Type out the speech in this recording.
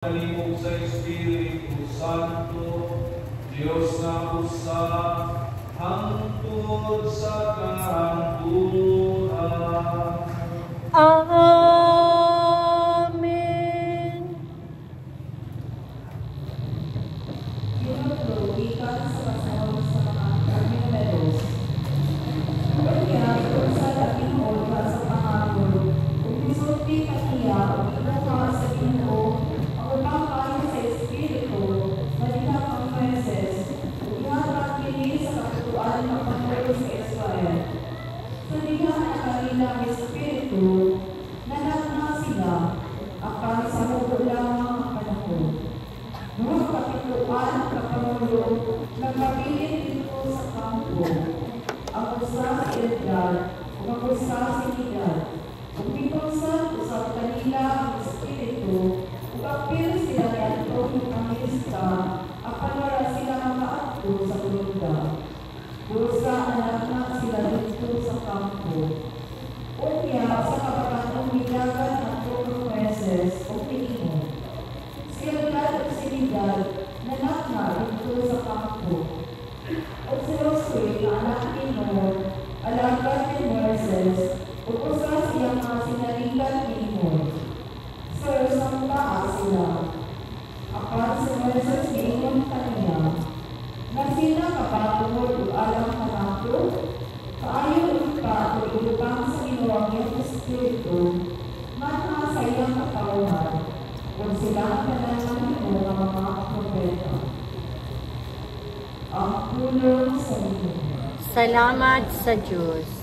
Kalimog sa Espiritu Santo, Diyos na usa, hangtod sa kahangturan. Amen. Ikan sa pasahod sa mga karmineros. Kaya, kung sa labing oras sa pangagod, kung isulti ka niya, o inuha sa Ginoo, ang utang kayo sa Espiritu, na dinakang meses, iharap kini sa katutuan ng Panginoon sa Israel. Sa dihan na kanilang Espiritu, nanagna sila, akan sa mudo lamang ang panahon. Noong kapituan ng Kapangulo, nagpabilit dito sa kampo, ang usa si Edgar, o ang usa si Miguel. Kung pinunsan, usap kanila ang Espiritu, ug apil sila ni Antonio Evangelista, apan wala sila makaadto sa Florida. Busa anak na sila dito sa kampo. Unya, sa kapagatong milagan ng 4 meses, o pinimo. Si Edgar o si Miguel, nanak na dito sa kampo. O si Roswell, na anak ni Noor, alagad ni Merces, o usa siyang mga sinaligan ni Noor. Sir, samtaa sila. Apan si Merces niingon kaniya, na sila kapatungod o alam kanato, kaayo ka o ibutang sa Ginoo ang Espiritu, man sa iyang katauhan, kung silang pananaman mo ng mga propeta. Ang pulong sa Ginoo. Salamat sa Diyos.